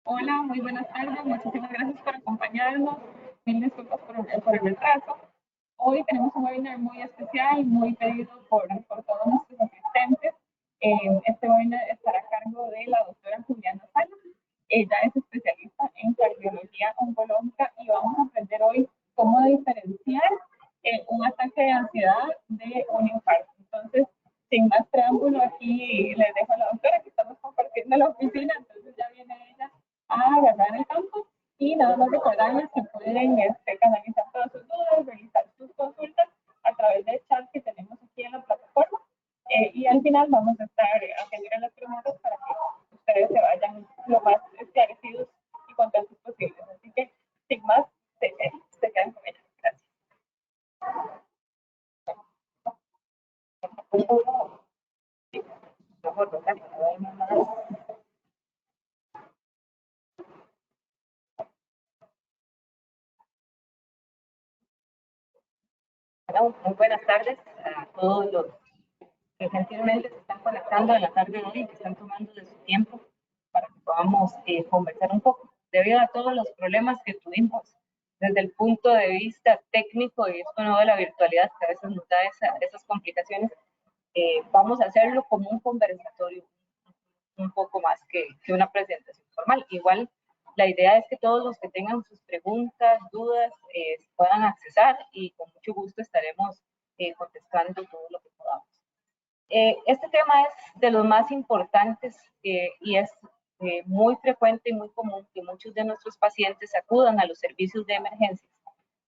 Hola, muy buenas tardes. Muchísimas gracias por acompañarnos. Mil disculpas por el retraso. Hoy tenemos un webinar muy especial, muy pedido por todos nuestros asistentes. Este webinar estará a cargo de la doctora Juliana Salas. Ella es especialista en cardiología oncológica y vamos a aprender hoy cómo diferenciar un ataque de ansiedad de un infarto. Entonces, sin más preámbulo, aquí les dejo a la doctora que estamos compartiendo la oficina, entonces ya viene ella a agarrar el campo y nada más recordarles que pueden canalizar todas sus dudas, realizar sus consultas a través del chat que tenemos aquí en la plataforma y al final vamos a estar atendiendo las preguntas para que ustedes se vayan lo más esclarecidos y contentos posibles. Así que, sin más, se quedan con ella. Gracias. Bueno, muy buenas tardes a todos los que gentilmente se están conectando en la tarde de hoy y que están tomando de su tiempo para que podamos conversar un poco. Debido a todos los problemas que tuvimos desde el punto de vista técnico y esto no de la virtualidad, que a veces nos da esas complicaciones, vamos a hacerlo como un conversatorio un poco más que una presentación formal. Igual la idea es que todos los que tengan sus preguntas, dudas, puedan accesar y con mucho gusto estaremos contestando todo lo que podamos. Este tema es de los más importantes y es muy frecuente y muy común que muchos de nuestros pacientes acudan a los servicios de emergencias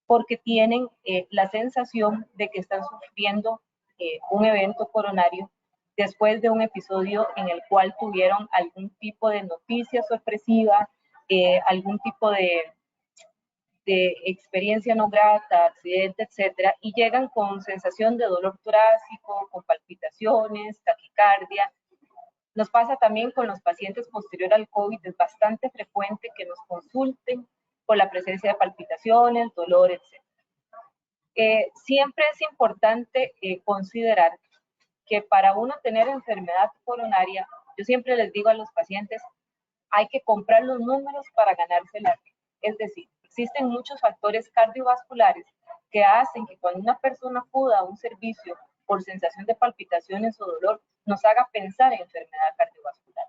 porque tienen la sensación de que están sufriendo un evento coronario después de un episodio en el cual tuvieron algún tipo de noticia sorpresiva, algún tipo de experiencia no grata, accidente, etcétera, y llegan con sensación de dolor torácico, con palpitaciones, taquicardia. Nos pasa también con los pacientes posterior al COVID, es bastante frecuente que nos consulten por la presencia de palpitaciones, dolor, etcétera. Siempre es importante considerar que para uno tener enfermedad coronaria, yo siempre les digo a los pacientes, hay que comprar los números para ganarse la vida. Es decir, existen muchos factores cardiovasculares que hacen que cuando una persona acuda a un servicio por sensación de palpitaciones o dolor, nos haga pensar en enfermedad cardiovascular.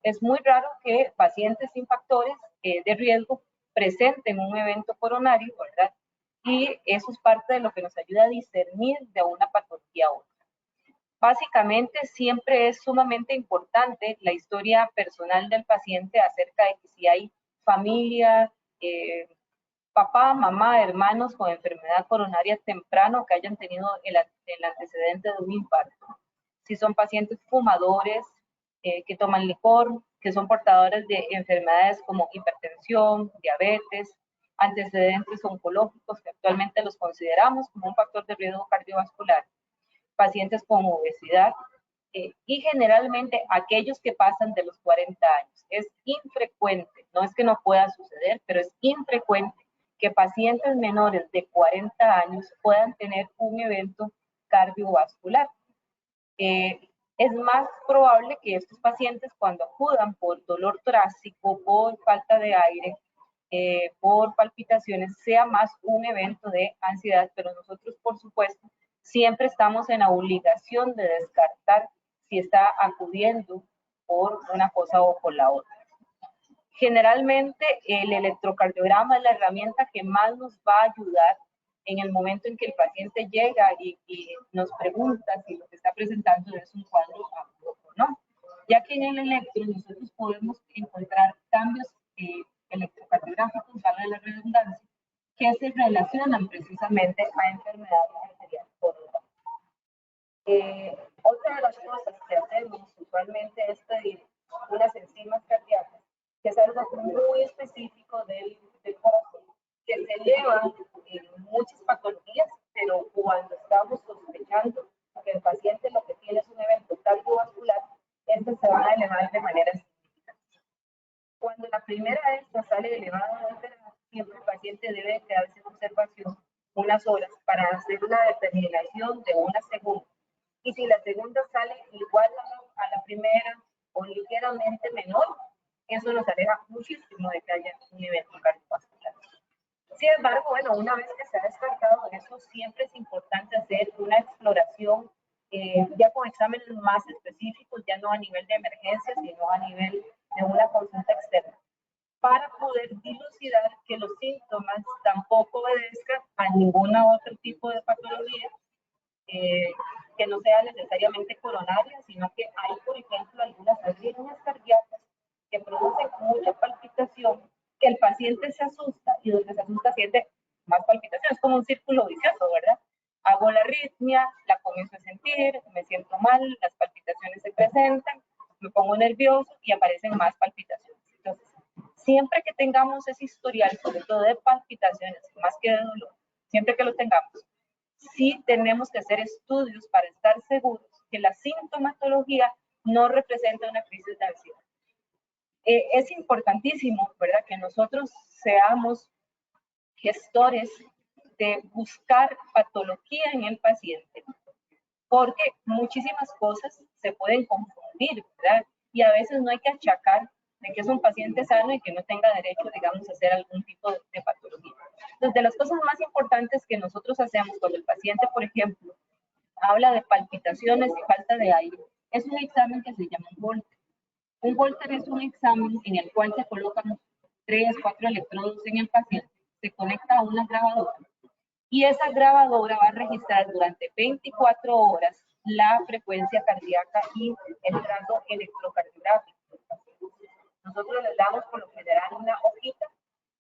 Es muy raro que pacientes sin factores de riesgo presenten un evento coronario, ¿verdad? Y eso es parte de lo que nos ayuda a discernir de una patología a otra. Básicamente, siempre es sumamente importante la historia personal del paciente acerca de que si hay familia, papá, mamá, hermanos con enfermedad coronaria temprano que hayan tenido el antecedente de un infarto. Si son pacientes fumadores, que toman licor, que son portadores de enfermedades como hipertensión, diabetes, antecedentes oncológicos que actualmente los consideramos como un factor de riesgo cardiovascular, pacientes con obesidad y generalmente aquellos que pasan de los 40 años. Es infrecuente, no es que no pueda suceder, pero es infrecuente que pacientes menores de 40 años puedan tener un evento cardiovascular. Es más probable que estos pacientes cuando acudan por dolor torácico, por falta de aire, por palpitaciones, sea más un evento de ansiedad, pero nosotros, por supuesto, siempre estamos en la obligación de descartar si está acudiendo por una cosa o por la otra. Generalmente el electrocardiograma es la herramienta que más nos va a ayudar en el momento en que el paciente llega y nos pregunta si lo que está presentando es un cuadro agudo o no. Ya que en el electro nosotros podemos encontrar cambios electrocardiográficos, vale la redundancia, que se relacionan precisamente a enfermedades arteriales coronadas. Otra de las cosas que hacemos usualmente es pedir unas enzimas cardíacas, que es algo muy específico del corazón, que se eleva en muchas patologías, pero cuando estamos sospechando que el paciente lo que tiene es un evento cardiovascular, estas se van a elevar de manera significativa. Cuando la primera de estas sale elevada de terapia, siempre el paciente debe quedarse en observación unas horas para hacer una determinación de una segunda. Y si la segunda sale igual a la primera o ligeramente menor, eso nos aleja muchísimo de que haya un evento cardiovascular. Sin embargo, bueno, una vez que se ha descartado eso, siempre es importante hacer una exploración ya con exámenes más específicos, ya no a nivel de emergencia, sino a nivel de una consulta externa, para poder dilucidar que los síntomas tampoco obedezcan a ningún otro tipo de patología que no sea necesariamente coronaria, sino que hay, por ejemplo, algunas arritmias cardíacas que producen mucha palpitación, que el paciente se asusta y donde se asusta siente más palpitación. Es como un círculo vicioso, ¿verdad? Hago la arritmia, la comienzo a sentir, me siento mal, las palpitaciones se presentan, me pongo nervioso y aparecen más palpitaciones. Entonces, siempre que tengamos ese historial, sobre todo de palpitaciones, más que de dolor, siempre que lo tengamos, sí tenemos que hacer estudios para estar seguros que la sintomatología no representa una crisis de ansiedad. Es importantísimo, ¿verdad?, que nosotros seamos gestores de buscar patología en el paciente, porque muchísimas cosas se pueden confundir, ¿verdad? Y a veces no hay que achacar de que es un paciente sano y que no tenga derecho, digamos, a hacer algún tipo de patología. Entonces, de las cosas más importantes que nosotros hacemos cuando el paciente, por ejemplo, habla de palpitaciones y falta de aire, es un examen que se llama un Holter. Un Holter es un examen en el cual se colocan 3, 4 electrodos en el paciente, se conecta a una grabadora y esa grabadora va a registrar durante 24 horas la frecuencia cardíaca y el trazo electrocardiográfico. Nosotros les damos por lo general una hojita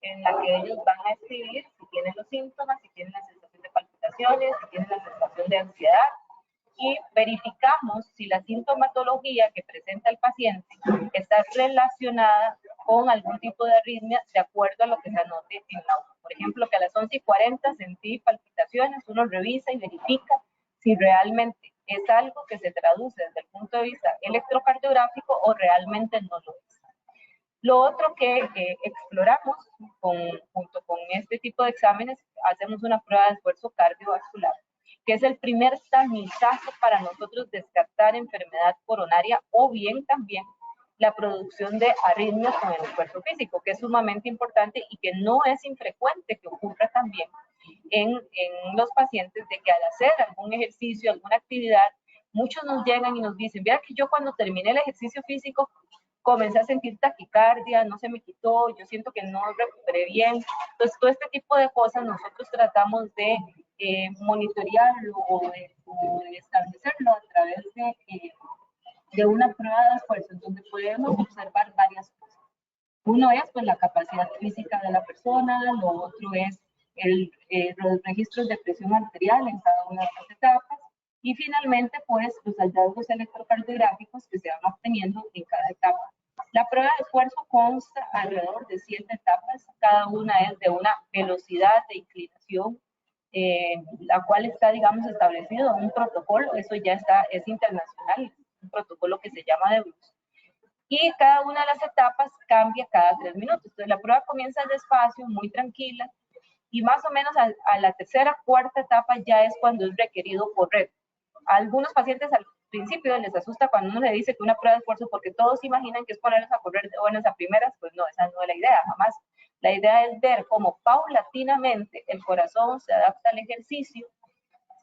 en la que ellos van a escribir si tienen los síntomas, si tienen la sensación de palpitaciones, si tienen la sensación de ansiedad, y verificamos si la sintomatología que presenta el paciente está relacionada con algún tipo de arritmia de acuerdo a lo que se anote en la hoja. Por ejemplo, que a las 11:40 sentí palpitaciones, uno revisa y verifica si realmente es algo que se traduce desde el punto de vista electrocardiográfico o realmente no lo es. Lo otro que exploramos junto con este tipo de exámenes, hacemos una prueba de esfuerzo cardiovascular, que es el primer tamizaje para nosotros descartar enfermedad coronaria o bien también la producción de arritmias con el esfuerzo físico, que es sumamente importante y que no es infrecuente que ocurra también en los pacientes, de que al hacer algún ejercicio, alguna actividad, muchos nos llegan y nos dicen, vea que yo cuando terminé el ejercicio físico comencé a sentir taquicardia, no se me quitó, yo siento que no recuperé bien. Entonces, todo este tipo de cosas nosotros tratamos de monitorearlo o de establecerlo a través de una prueba de esfuerzo, donde podemos observar varias cosas. Uno es pues la capacidad física de la persona, lo otro es los registros de presión arterial en cada una de las etapas, y finalmente pues los hallazgos electrocardiográficos que se van obteniendo en cada etapa. La prueba de esfuerzo consta alrededor de 7 etapas, cada una es de una velocidad de inclinación, la cual está, digamos, establecido en un protocolo, eso ya es internacional, un protocolo que se llama de Bruce. Y cada una de las etapas cambia cada 3 minutos. Entonces la prueba comienza despacio, muy tranquila, y más o menos a la tercera, cuarta etapa ya es cuando es requerido correr. A algunos pacientes al principio les asusta cuando uno le dice que una prueba de esfuerzo, porque todos imaginan que es ponerlos a correr de buenas a primeras. Pues no, esa no es la idea, jamás. La idea es ver cómo paulatinamente el corazón se adapta al ejercicio,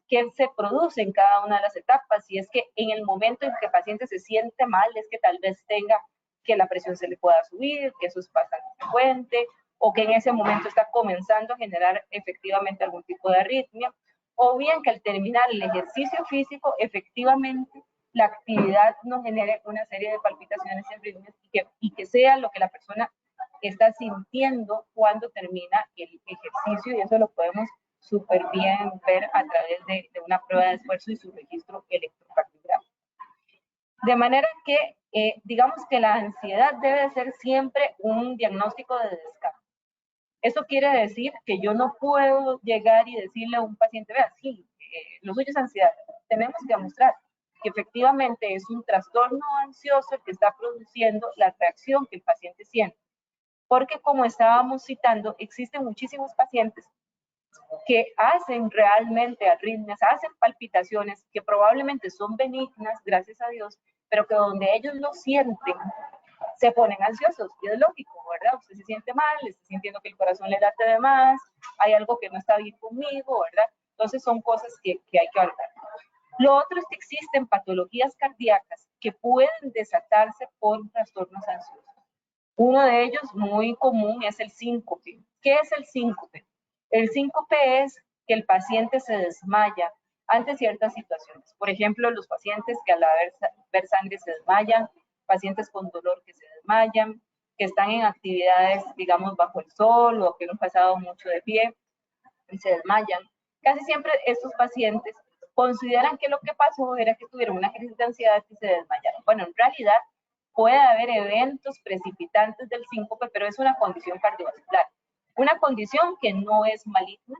que se produce en cada una de las etapas, y es que en el momento en que el paciente se siente mal, es que tal vez tenga que la presión se le pueda subir, que eso es bastante frecuente, o que en ese momento está comenzando a generar efectivamente algún tipo de arritmia, o bien que al terminar el ejercicio físico, efectivamente la actividad nos genere una serie de palpitaciones y arritmias, y que sea lo que la persona está sintiendo cuando termina el ejercicio, y eso lo podemos súper bien ver a través de una prueba de esfuerzo y su registro electrocardiográfico. De manera que, digamos que la ansiedad debe ser siempre un diagnóstico de descarto. Eso quiere decir que yo no puedo llegar y decirle a un paciente, vea, sí, lo suyo es ansiedad. Tenemos que demostrar que efectivamente es un trastorno ansioso el que está produciendo la reacción que el paciente siente. Porque como estábamos citando, existen muchísimos pacientes que hacen realmente arritmias, hacen palpitaciones que probablemente son benignas, gracias a Dios, pero que donde ellos lo sienten, se ponen ansiosos, y es lógico, ¿verdad? Usted se siente mal, está sintiendo que el corazón le late de más, hay algo que no está bien conmigo, ¿verdad? Entonces son cosas que hay que hablar. Lo otro es que existen patologías cardíacas que pueden desatarse por trastornos ansiosos. Uno de ellos muy común es el síncope. ¿Qué es el síncope? El síncope es que el paciente se desmaya ante ciertas situaciones. Por ejemplo, los pacientes que al ver sangre se desmayan, pacientes con dolor que se desmayan, que están en actividades, digamos, bajo el sol o que han pasado mucho de pie y se desmayan. Casi siempre estos pacientes consideran que lo que pasó era que tuvieron una crisis de ansiedad y se desmayaron. Bueno, en realidad puede haber eventos precipitantes del síncope, pero es una condición cardiovascular. Una condición que no es maligna,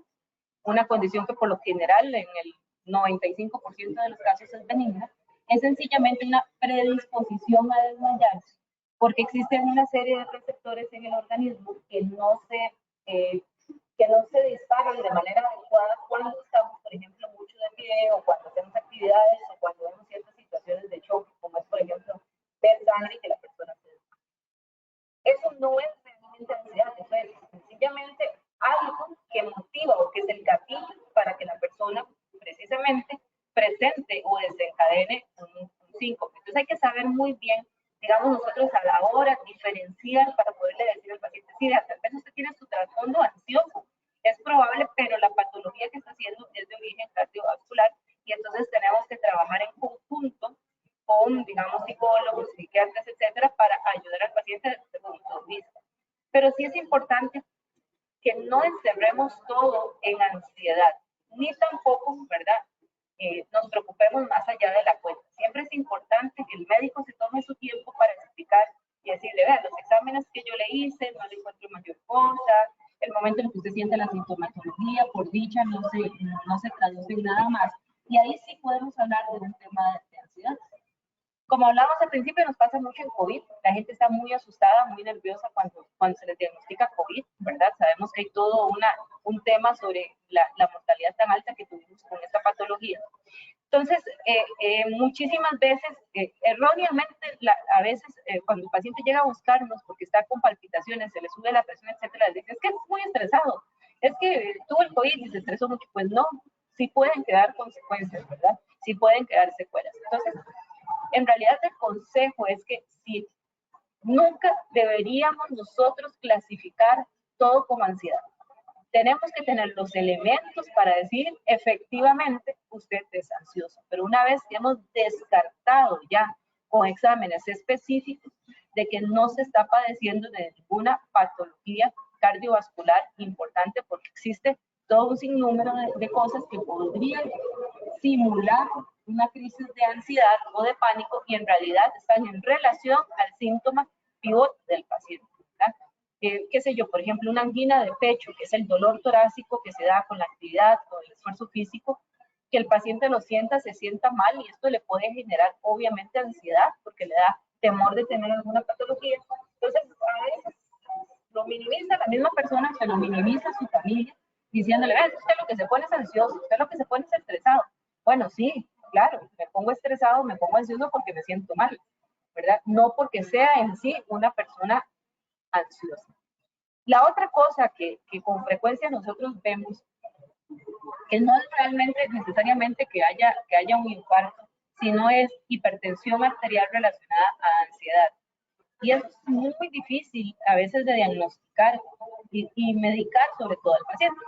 una condición que por lo general en el 95% de los casos es benigna, es sencillamente una predisposición a desmayarse, porque existen una serie de receptores en el organismo que no se disparan de manera adecuada cuando estamos, por ejemplo, mucho de pie o cuando hacemos actividades o cuando vemos ciertas situaciones de choque, como es, por ejemplo, ver sangre y que la persona se desmaya. Eso no es realmente ansiedad, eso es sencillamente algo que motiva o que es el gatillo para que la persona precisamente presente o desencadene un síncope. Entonces hay que saber muy bien, digamos, nosotros a la hora diferenciar para poderle decir al paciente, sí, tal vez usted tiene su trastorno ansioso, es probable, pero la patología que está haciendo es de origen cardiovascular y entonces tenemos que trabajar en conjunto con, digamos, psicólogos, psiquiatras, etcétera, para ayudar al paciente desde este punto de vista. Pero sí es importante que no encerremos todo en ansiedad, ni tampoco, ¿verdad? Nos preocupemos más allá de la cuenta. Siempre es importante que el médico se tome su tiempo para explicar y decirle, vean, los exámenes que yo le hice, no le encuentro mayor cosa, el momento en el que usted siente la sintomatología, por dicha, no se traduce en nada más. Y ahí sí podemos hablar de un tema de ansiedad. Como hablábamos al principio, nos pasa mucho en COVID. La gente está muy asustada, muy nerviosa cuando se les diagnostica COVID, ¿verdad? Sabemos que hay todo un tema sobre la mortalidad tan alta que tuvimos con esta patología. Entonces, muchísimas veces, erróneamente, a veces cuando el paciente llega a buscarnos porque está con palpitaciones, se le sube la presión, etcétera, les dice, es que es muy estresado, es que tuvo el COVID y se estresó mucho. Pues no, sí pueden quedar consecuencias, ¿verdad? Sí pueden quedar secuelas. Entonces, en realidad el consejo es que si nunca deberíamos nosotros clasificar todo como ansiedad. Tenemos que tener los elementos para decir efectivamente usted es ansioso, pero una vez que hemos descartado ya con exámenes específicos de que no se está padeciendo de ninguna patología cardiovascular importante, porque existe todo un sinnúmero de cosas que podrían simular una crisis de ansiedad o de pánico y en realidad están en relación al síntoma pivot del paciente, ¿verdad? Qué sé yo, por ejemplo, una angina de pecho, que es el dolor torácico que se da con la actividad, con el esfuerzo físico, que el paciente lo sienta, se sienta mal y esto le puede generar obviamente ansiedad porque le da temor de tener alguna patología. Entonces, a veces lo minimiza la misma persona, se lo minimiza su familia, diciéndole, usted lo que se pone es ansioso, usted lo que se pone es estresado. Bueno, sí, claro, me pongo estresado, me pongo ansioso porque me siento mal, ¿verdad? No porque sea en sí una persona ansiosa. La otra cosa que con frecuencia nosotros vemos, que no es realmente necesariamente que haya un infarto, sino es hipertensión arterial relacionada a ansiedad. Y es muy difícil a veces de diagnosticar y medicar sobre todo al paciente.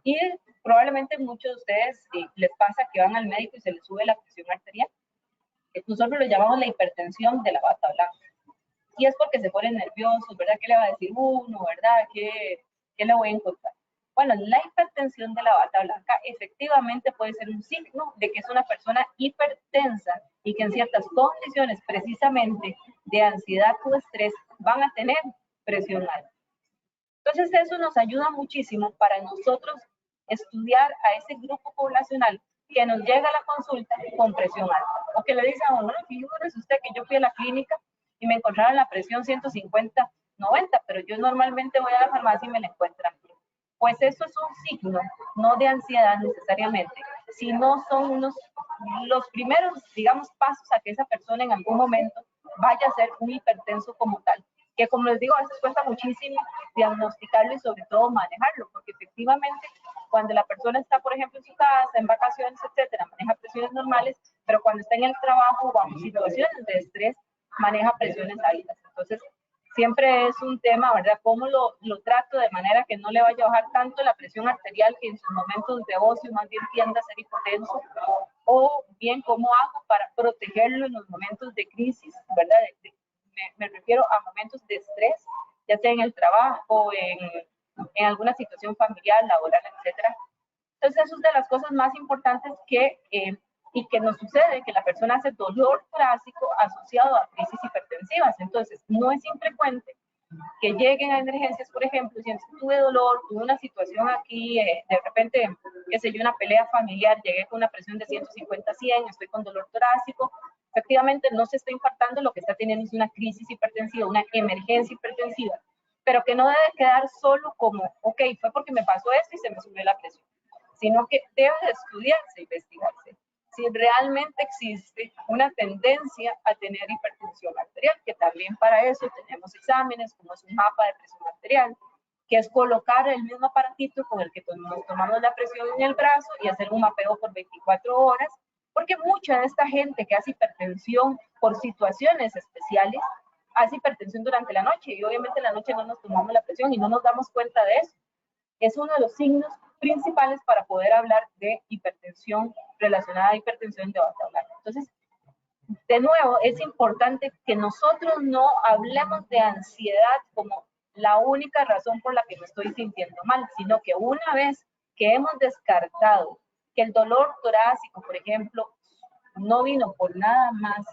Y probablemente muchos de ustedes les pasa que van al médico y se les sube la presión arterial. Nosotros lo llamamos la hipertensión de la bata blanca. Y es porque se ponen nerviosos, ¿verdad? ¿Qué le va a decir uno, verdad? ¿Qué le voy a encontrar? Bueno, la hipertensión de la bata blanca efectivamente puede ser un signo de que es una persona hipertensa y que en ciertas condiciones precisamente de ansiedad o estrés van a tener presión alta. Entonces eso nos ayuda muchísimo para nosotros estudiar a ese grupo poblacional que nos llega a la consulta con presión alta. O que le dicen a uno, fíjese usted que yo fui a la clínica y me encontraron la presión 150, 90, pero yo normalmente voy a la farmacia y me la encuentran bien. Pues eso es un signo, no de ansiedad necesariamente, sino son los primeros, digamos, pasos a que esa persona en algún momento vaya a ser un hipertenso como tal. Que como les digo, a veces cuesta muchísimo diagnosticarlo y sobre todo manejarlo, porque efectivamente cuando la persona está, por ejemplo, en su casa, en vacaciones, etcétera, maneja presiones normales, pero cuando está en el trabajo o bajo situaciones de estrés, maneja presiones altas. Entonces, siempre es un tema, ¿verdad? ¿Cómo lo trato de manera que no le vaya a bajar tanto la presión arterial, que en sus momentos de ocio más bien tiende a ser hipotenso? O bien, ¿cómo hago para protegerlo en los momentos de crisis, ¿verdad? Me refiero a momentos de estrés, ya sea en el trabajo, en alguna situación familiar, laboral, etcétera. Entonces, eso es de las cosas más importantes y que nos sucede, que la persona hace dolor torácico asociado a crisis hipertensivas. Entonces, no es infrecuente que lleguen a emergencias, por ejemplo, si tuve dolor, tuve una situación aquí, de repente, qué sé yo, una pelea familiar, llegué con una presión de 150/100, estoy con dolor torácico, efectivamente no se está infartando, lo que está teniendo es una crisis hipertensiva, una emergencia hipertensiva, pero que no debe quedar solo como, ok, fue porque me pasó esto y se me subió la presión, sino que debe de estudiarse, investigarse si realmente existe una tendencia a tener hipertensión arterial, que también para eso tenemos exámenes, como es un mapa de presión arterial, que es colocar el mismo aparatito con el que nos tomamos la presión en el brazo y hacer un mapeo por 24 horas, porque mucha de esta gente que hace hipertensión por situaciones especiales, hace hipertensión durante la noche y obviamente en la noche no nos tomamos la presión y no nos damos cuenta de eso. Es uno de los signos principales para poder hablar de hipertensión relacionada a hipertensión de base hablar. Entonces, de nuevo, es importante que nosotros no hablemos de ansiedad como la única razón por la que me estoy sintiendo mal, sino que una vez que hemos descartado que el dolor torácico, por ejemplo, no vino por nada más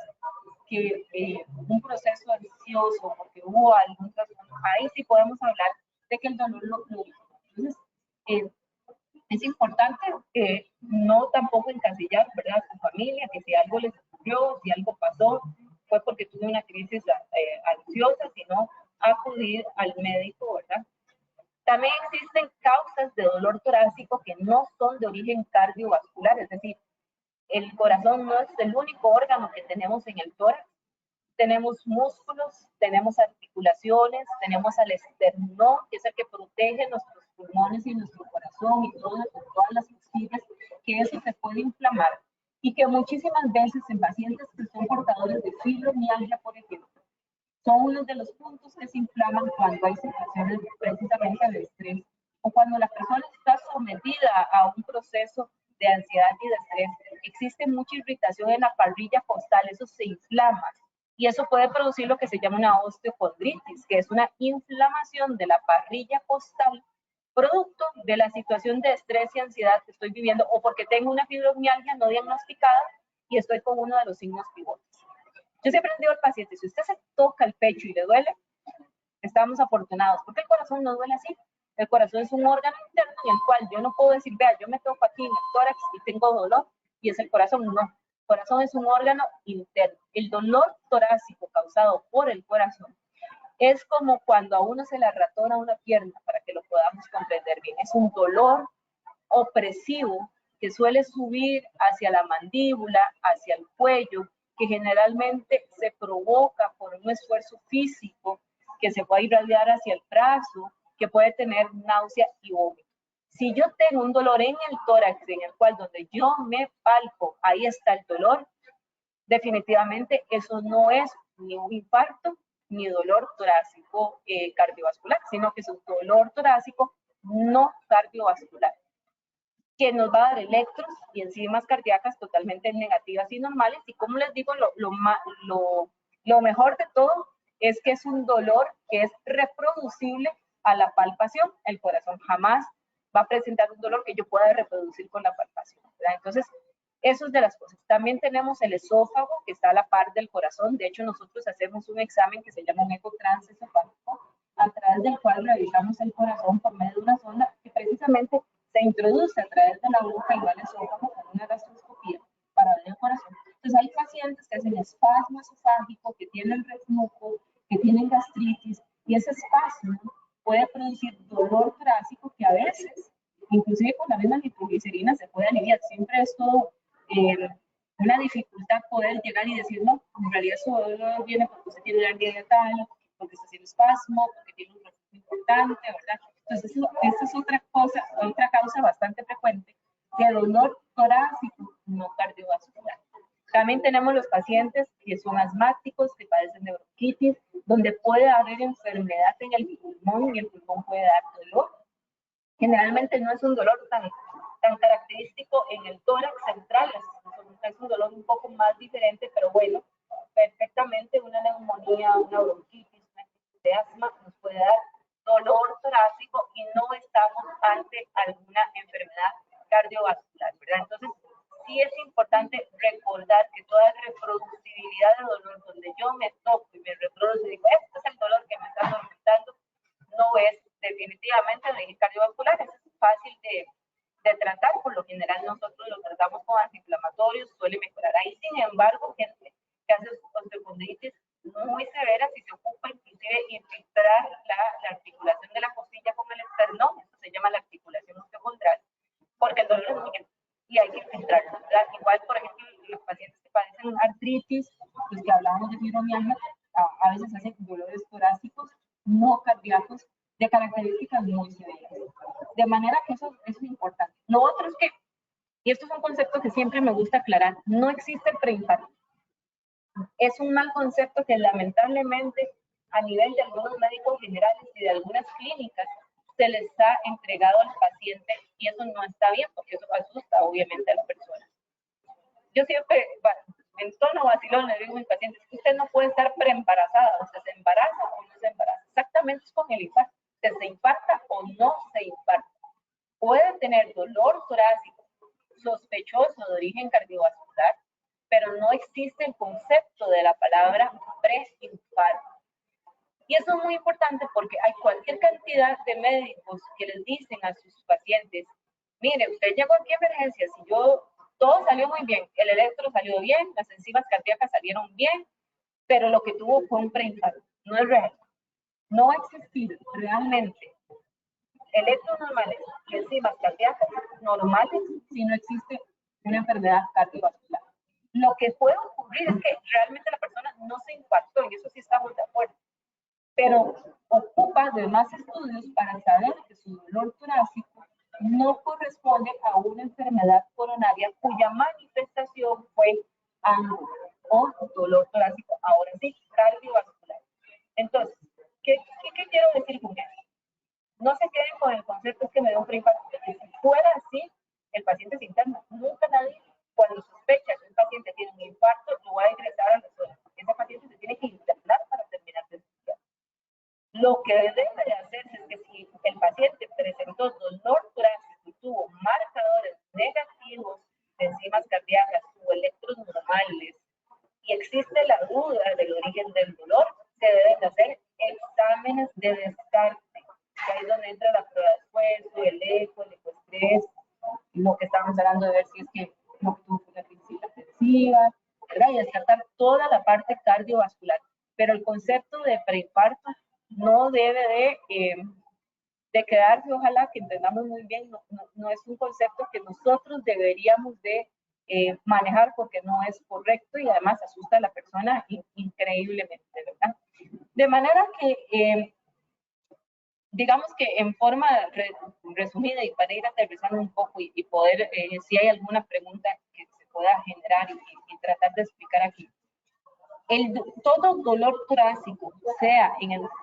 que un proceso ansioso, porque hubo algún trastorno, ahí sí podemos hablar de que el dolor lo entonces, es importante no tampoco encasillar, ¿verdad?, a su familia, que si algo les ocurrió, si algo pasó, fue porque tuve una crisis ansiosa, sino acudir al médico, ¿verdad? También existen causas de dolor torácico que no son de origen cardiovascular, es decir, el corazón no es el único órgano que tenemos en el tórax. Tenemos músculos, tenemos articulaciones, tenemos al esternón, que es el que protege nuestros pulmones y nuestro corazón y todas las costillas, que eso se puede inflamar y que muchísimas veces en pacientes que son portadores de fibromialgia, por ejemplo, son uno de los puntos que se inflaman cuando hay situaciones precisamente de estrés o cuando la persona está sometida a un proceso de ansiedad y de estrés. Existe mucha irritación en la parrilla costal, eso se inflama. Y eso puede producir lo que se llama una osteocondritis, que es una inflamación de la parrilla costal, producto de la situación de estrés y ansiedad que estoy viviendo, o porque tengo una fibromialgia no diagnosticada y estoy con uno de los signos pivotes. Yo siempre digo al paciente, si usted se toca el pecho y le duele, estamos afortunados, porque el corazón no duele así. El corazón es un órgano interno en el cual yo no puedo decir, vea, yo me toco aquí en el tórax y tengo dolor, y es el corazón. No, el corazón es un órgano interno. El dolor torácico causado por el corazón es como cuando a uno se le arratona una pierna, para que lo podamos comprender bien. Es un dolor opresivo que suele subir hacia la mandíbula, hacia el cuello, que generalmente se provoca por un esfuerzo físico que se puede irradiar hacia el brazo, que puede tener náusea y vómito. Si yo tengo un dolor en el tórax, en el cual donde yo me palpo, ahí está el dolor, definitivamente eso no es ni un infarto ni dolor torácico cardiovascular, sino que es un dolor torácico no cardiovascular, que nos va a dar electros y enzimas cardíacas totalmente negativas y normales. Y como les digo, lo mejor de todo es que es un dolor que es reproducible a la palpación. El corazón jamás va a presentar un dolor que yo pueda reproducir con la palpación, ¿verdad? Entonces, eso es de las cosas. También tenemos el esófago, que está a la par del corazón. De hecho, nosotros hacemos un examen que se llama un eco transesofágico, a través del cual revisamos el corazón por medio de una sonda que precisamente se introduce a través de la boca y va al esófago con una gastroscopía para ver el corazón. Entonces hay pacientes que hacen espasmo esofágico, que tienen reflujo, que tienen gastritis, y ese espasmo puede producir dolor torácico que a veces, inclusive con la misma nitroglicerina, se puede aliviar. Siempre es todo una dificultad poder llegar y decir, no, en realidad su dolor viene porque usted tiene una hernia diatal, porque está haciendo espasmo, porque tiene un reflujo importante, ¿verdad? Entonces, esa es otra causa bastante frecuente de dolor torácico no cardiovascular. También tenemos los pacientes que son asmáticos, que padecen de bronquitis, donde puede haber enfermedad en el pulmón y el pulmón puede dar dolor. Generalmente no es un dolor tan característico en el tórax central, es un dolor un poco más diferente, pero bueno, perfectamente una neumonía, una bronquitis, una crisis de asma nos puede dar dolor torácico y no estamos ante alguna enfermedad cardiovascular, ¿verdad? Entonces, sí es importante recordar que toda reproducibilidad de dolor, donde yo me toco y me reproduzco y digo, este es el dolor que me está atormentando, no es definitivamente de cardiovascular, es fácil de tratar, por lo general nosotros lo tratamos con antiinflamatorios, suele mejorar. Ahí, sin embargo, gente que hace osteocondritis muy severa, si se ocupa inclusive infiltrar la articulación de la costilla con el esternón, eso se llama la articulación osteocondral, porque el dolor es muy grande y hay que infiltrarlo, ¿verdad? Igual, por ejemplo, los pacientes que padecen artritis, los que hablábamos de fibromialgia, a veces hacen dolores torácicos no cardíacos de características muy severas. De manera que eso es importante. Lo otro es que, y esto es un concepto que siempre me gusta aclarar, no existe preinfarto. Es un mal concepto que lamentablemente a nivel de algunos médicos generales y de algunas clínicas se les ha entregado al paciente y eso no está bien porque eso asusta obviamente a la persona. Yo siempre, en tono vacilón, le digo a mis pacientes que usted no puede estar preembarazada, o sea, se embaraza o no se embaraza. Exactamente es con el infarto, se infarta o no se infarta. Puede tener dolor torácico sospechoso de origen cardiovascular, pero no existe el concepto de la palabra preinfarto. Y eso es muy importante porque hay cualquier cantidad de médicos que les dicen a sus pacientes, mire, usted llegó aquí a emergencias y todo salió muy bien, el electro salió bien, las enzimas cardíacas salieron bien, pero lo que tuvo fue un preinfarto. No es real. No va a existir realmente electros normales y enzimas cardíacas normales si no existe una enfermedad cardiovascular. Lo que puede ocurrir es que realmente la persona no se infartó, en eso sí estamos de acuerdo, pero ocupa de más estudios para saber que su dolor torácico no corresponde a una enfermedad coronaria cuya manifestación fue angio o dolor torácico, ahora sí, cardiovascular. Entonces, ¿qué quiero decir con eso? No se queden con el concepto que me dio un preinfarto, porque si fuera así, el paciente se interna. Nunca nadie, cuando sospecha que un paciente tiene un infarto, lo va a ingresar a la zona. Ese paciente se tiene que internar para terminar de estudiar. Lo que debe de hacerse es que si el paciente presentó dolor torácico y tuvo marcadores negativos de enzimas cardíacas o electros normales y existe la duda del origen del dolor, se deben de hacer exámenes de descarte. Que ahí es donde entra la prueba de esfuerzo, el ecoestrés, lo que estábamos hablando de ver si es que no tuvo una crisis hipertensiva, ¿verdad? Y descartar toda la parte cardiovascular. Pero el concepto de preinfarto no debe de quedarse, ojalá que entendamos muy bien, no es un concepto que nosotros deberíamos de manejar porque no es correcto y además asusta a la persona increíblemente, ¿verdad? De manera que digamos que en forma resumida y para ir aterrizando un poco y poder, si hay alguna pregunta que se pueda generar y tratar de explicar aquí. Todo dolor torácico, sea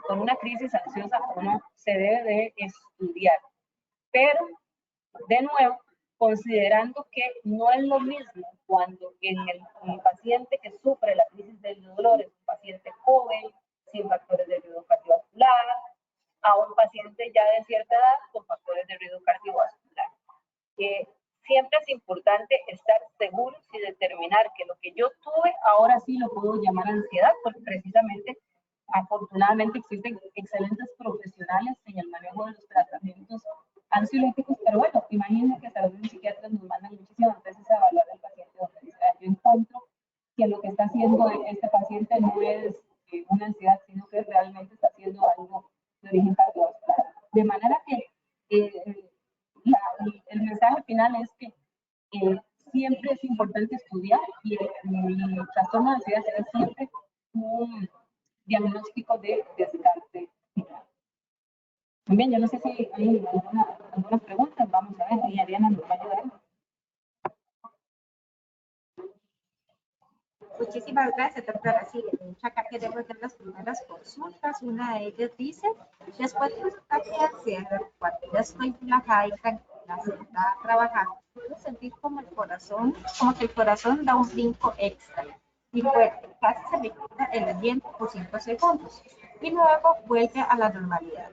con una crisis ansiosa o no, se debe de estudiar. Pero, de nuevo, considerando que no es lo mismo cuando en el paciente que sufre la crisis del dolor es un paciente joven, sin factores de riesgo cardiovascular, a un paciente ya de cierta edad con factores de riesgo cardiovascular. Siempre es importante estar seguros y determinar que lo que yo tuve ahora sí lo puedo llamar ansiedad, porque precisamente, afortunadamente, existen excelentes profesionales en el manejo de los tratamientos ansiolíticos, pero bueno, imagínense que hasta los psiquiatras nos mandan muchísimas veces a evaluar al paciente donde dice, yo encuentro que lo que está haciendo este paciente no es una ansiedad, sino que realmente está haciendo algo de origen cardiovascular. De manera que el mensaje final es que siempre es importante estudiar y el trastorno de ansiedad será siempre un diagnóstico de descarte. Bien, yo no sé si hay algunas preguntas, vamos a ver, y Ariana nos va a ayudar. Muchísimas gracias, doctora. Sí, acá queremos ver las primeras consultas. Una de ellas dice, después de un ataque de ansiedad, cuando ya estoy relajada y tranquila, sentada trabajando, puedo sentir como que el corazón da un brinco extra y fuerte, casi se me quita el aliento por 5 segundos y luego vuelve a la normalidad.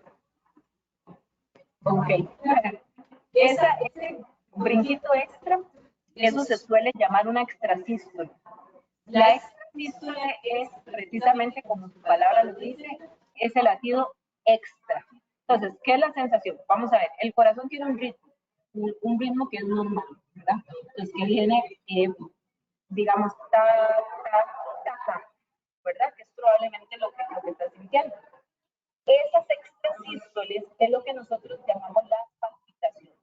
Ok. Ese brinquito extra, eso se suele llamar una extrasístole. La extrasístole es precisamente como su palabra lo dice, ese latido extra. Entonces, ¿qué es la sensación? Vamos a ver, el corazón tiene un ritmo que es normal, ¿verdad? Entonces, que viene, digamos, ta, ta, ta, ta, ¿verdad? Que es probablemente lo que estás sintiendo. Esas extrasístoles es lo que nosotros llamamos las palpitaciones.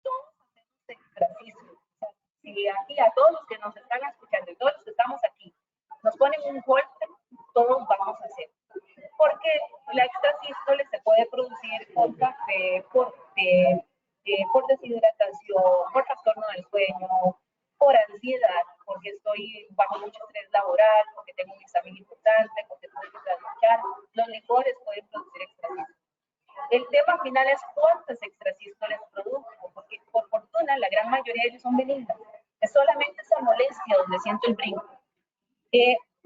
Todos hacemos extrasístoles. O sea, si aquí a todos los que nos están escuchando y todos los que estamos aquí nos ponen un golpe, todos vamos a hacer. Porque la extrasístole se puede producir por café, por deshidratación, por trastorno del sueño, por ansiedad, porque estoy bajo mucho estrés laboral, porque tengo un examen importante, porque tengo que trasnochar. Los licores pueden producir extrasístoles. El tema final es cuántas extrasístoles produzco, porque por fortuna la gran mayoría de ellos son benignas. Es solamente esa molestia donde siento el brinco.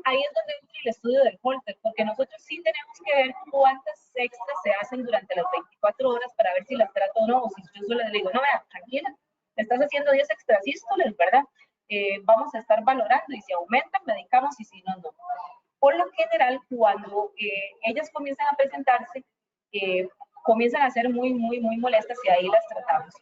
Ahí es donde entra el estudio del Holter, porque nosotros sí tenemos que ver cuántas extras se hacen durante las 24 horas para ver si las trato o no, o si yo solo le digo, no, vea, tranquila, estás haciendo 10 extrasístoles, ¿verdad? Vamos a estar valorando y si aumentan, medicamos y si no, no. Por lo general, cuando ellas comienzan a presentarse, comienzan a ser muy, muy, muy molestas y ahí las tratamos.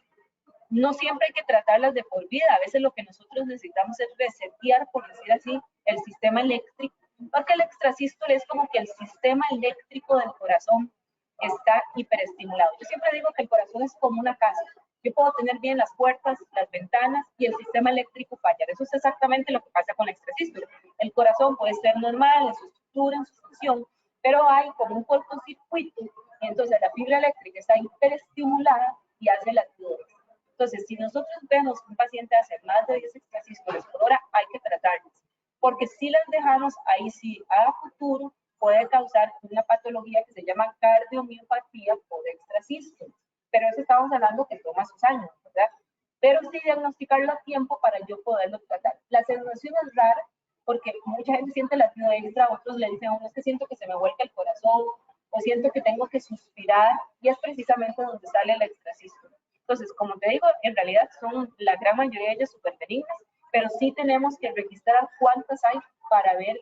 No siempre hay que tratarlas de por vida, a veces lo que nosotros necesitamos es resetear, por decir así, el sistema eléctrico, porque el extrasístole es como que el sistema eléctrico del corazón está hiperestimulado. Yo siempre digo que el corazón es como una casa. Yo puedo tener bien las puertas, las ventanas y el sistema eléctrico fallar. Eso es exactamente lo que pasa con el extrasístole. El corazón puede ser normal en su estructura, en su función, pero hay como un cortocircuito y entonces la fibra eléctrica está hiperestimulada y hace latido. Entonces, si nosotros vemos que un paciente hace más de 10 extrasístoles por hora, hay que tratarlos. Porque si las dejamos, ahí sí, a futuro puede causar una patología que se llama cardiomiopatía por extrasístole. Pero eso estamos hablando que toma sus años, ¿verdad? Pero sí diagnosticarlo a tiempo para yo poderlo tratar. La sensación es rara porque mucha gente siente latido extra, otros le dicen a uno, es que siento que se me vuelca el corazón o siento que tengo que suspirar y es precisamente donde sale el extrasístole. Entonces, como te digo, en realidad son la gran mayoría de ellas súper benignas, pero sí tenemos que registrar cuántas hay para ver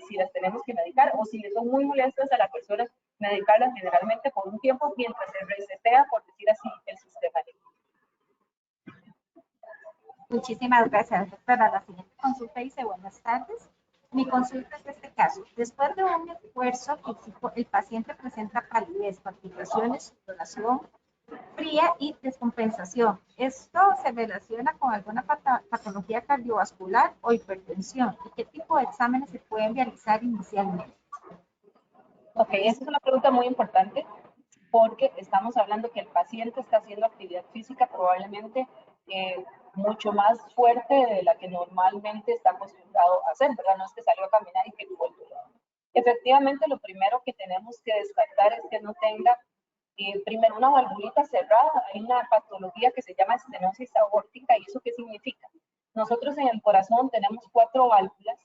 si las tenemos que medicar o si le son muy molestas a la persona, medicarlas generalmente por un tiempo mientras se resetea, por decir así, el sistema eléctrico. Muchísimas gracias, doctora. La siguiente consulta dice, buenas tardes. Mi consulta es de este caso. Después de un esfuerzo físico, el paciente presenta palidez, palpitaciones, sudoración fría y descompensación. ¿Esto se relaciona con alguna patología cardiovascular o hipertensión? ¿Y qué tipo de exámenes se pueden realizar inicialmente? Ok, esa es una pregunta muy importante porque estamos hablando que el paciente está haciendo actividad física probablemente mucho más fuerte de la que normalmente está acostumbrado a hacer, ¿verdad? No es que salió a caminar y que volvió. Efectivamente, lo primero que tenemos que descartar es que no tenga primero una valvulita cerrada. Hay una patología que se llama estenosis aórtica. ¿Y eso qué significa? Nosotros en el corazón tenemos 4 válvulas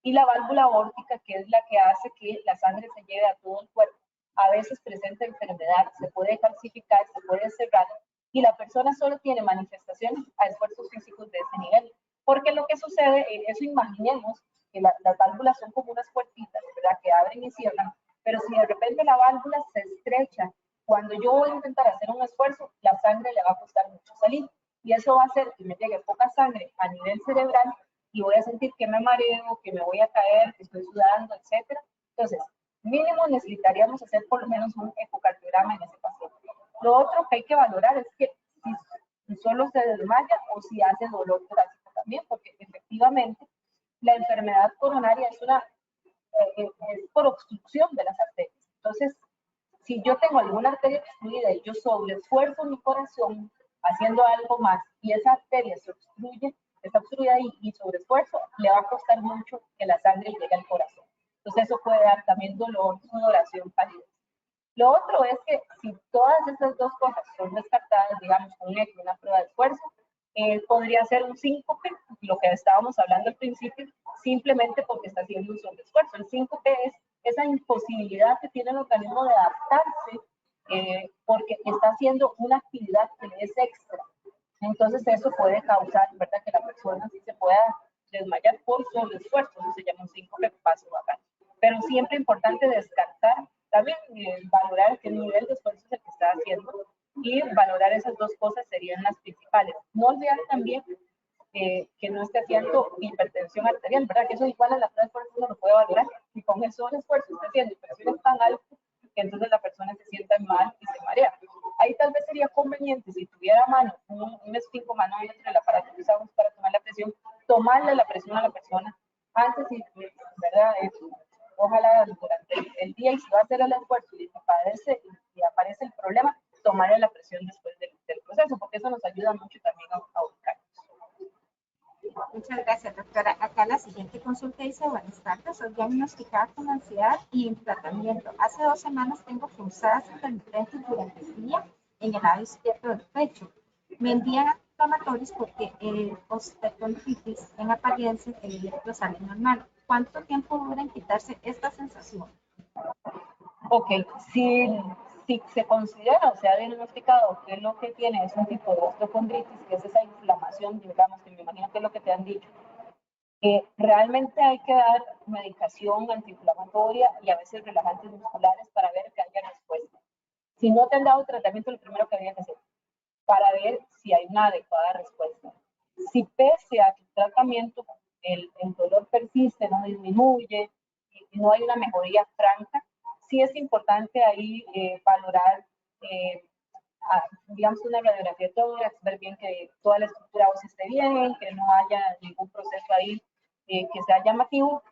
y la válvula aórtica, que es la que hace que la sangre se lleve a todo el cuerpo, a veces presenta enfermedad, se puede calcificar, se puede cerrar y la persona solo tiene manifestaciones a esfuerzos físicos de ese nivel. Porque lo que sucede, eso imaginemos que las válvulas son como unas puertitas, ¿verdad? Que abren y cierran, pero si de repente la válvula se estrecha, cuando yo voy a intentar hacer un esfuerzo, la sangre le va a costar mucho salir. Y eso va a hacer que me llegue poca sangre a nivel cerebral y voy a sentir que me mareo, que me voy a caer, que estoy sudando, etc. Entonces, mínimo necesitaríamos hacer por lo menos un ecocardiograma en ese paciente. Lo otro que hay que valorar es que si solo se desmaya o si hace dolor torácico también, porque efectivamente la enfermedad coronaria es por obstrucción de las arterias. Entonces, si yo tengo alguna arteria obstruida y yo sobreesfuerzo mi corazón haciendo algo más y esa arteria se obstruye, está obstruida y sobreesfuerzo, le va a costar mucho que la sangre llegue al corazón. Entonces eso puede dar también dolor, sudoración, palidez. Lo otro es que si todas estas dos cosas son descartadas, digamos, con una prueba de esfuerzo, podría ser un síncope, lo que estábamos hablando al principio, simplemente porque está haciendo un sobreesfuerzo. El síncope es esa imposibilidad que tiene el organismo de adaptarse porque está haciendo una actividad que es extra. Entonces eso puede causar, ¿verdad?, que la persona sí se pueda desmayar por sobreesfuerzo, eso se llama un síncope vasovagal. Pero siempre es importante descartar, también valorar qué nivel de esfuerzo es el que está haciendo y valorar esas dos cosas serían las principales. No olvidar también que no esté haciendo hipertensión arterial, ¿verdad? Que eso igual a la prueba de esfuerzo uno lo puede valorar y con eso el esfuerzo está haciendo hipertensión tan alto que entonces la persona se sienta mal y se marea. Ahí tal vez sería conveniente, si tuviera a mano un esfingomanómetro, el aparato que usamos para tomar la presión, tomarle la presión a la persona antes y, ¿verdad? Ojalá durante el día, y si va a hacer el esfuerzo y aparece el problema, tomarle la presión después del proceso, porque eso nos ayuda mucho también a ubicarnos. Muchas gracias, doctora. Acá la siguiente consulta dice: buenas tardes, soy diagnosticada con ansiedad y en tratamiento. Hace 2 semanas tengo punzadas intermitentes durante el día en el lado izquierdo del pecho. Me envían antiinflamatorios porque osteochondritis en apariencia el electro sale normal. ¿Cuánto tiempo dura en quitarse esta sensación? Ok, si se considera o se ha diagnosticado que lo que tiene es un tipo de osteocondritis, que es esa inflamación, digamos, que me imagino que es lo que te han dicho, realmente hay que dar medicación antiinflamatoria y a veces relajantes musculares para ver que haya respuesta. Si no te han dado tratamiento, lo primero que habría que hacer para ver si hay una adecuada respuesta. Si pese a tu tratamiento el dolor persiste, no disminuye y no hay una mejoría franca, sí es importante ahí valorar, digamos, una radiografía de tórax, ver bien que toda la estructura ósea esté bien, que no haya ningún proceso ahí que sea llamativo,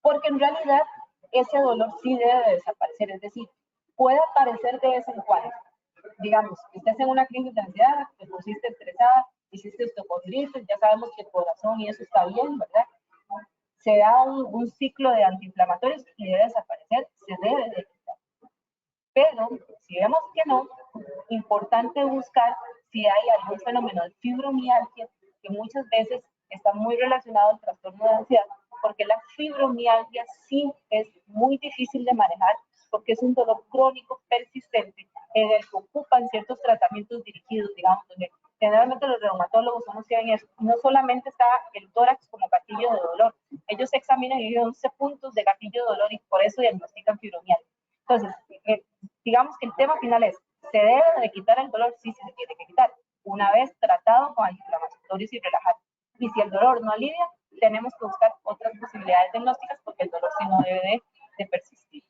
porque en realidad ese dolor sí debe de desaparecer, es decir, puede aparecer de vez en cuando. Digamos, estés en una crisis de ansiedad, te pusiste estresada, hiciste osteocondritis, ya sabemos que el corazón y eso está bien, ¿verdad? Se da un ciclo de antiinflamatorios y debe desaparecer, se debe de quitar. Pero si vemos que no, importante buscar si hay algún fenómeno de fibromialgia que muchas veces está muy relacionado al trastorno de ansiedad, porque la fibromialgia sí es muy difícil de manejar porque es un dolor crónico persistente en el que ocupan ciertos tratamientos dirigidos, digamos, donde generalmente los reumatólogos son los que ven eso. No solamente está el tórax como gatillo de dolor, ellos examinan y ven 11 puntos de gatillo de dolor y por eso diagnostican fibromialgia. Entonces, digamos que el tema final es, ¿se debe de quitar el dolor? Sí, se tiene que quitar, una vez tratado con antiinflamatorios y relajantes. Y si el dolor no alivia, tenemos que buscar otras posibilidades diagnósticas porque el dolor sí no debe de persistir.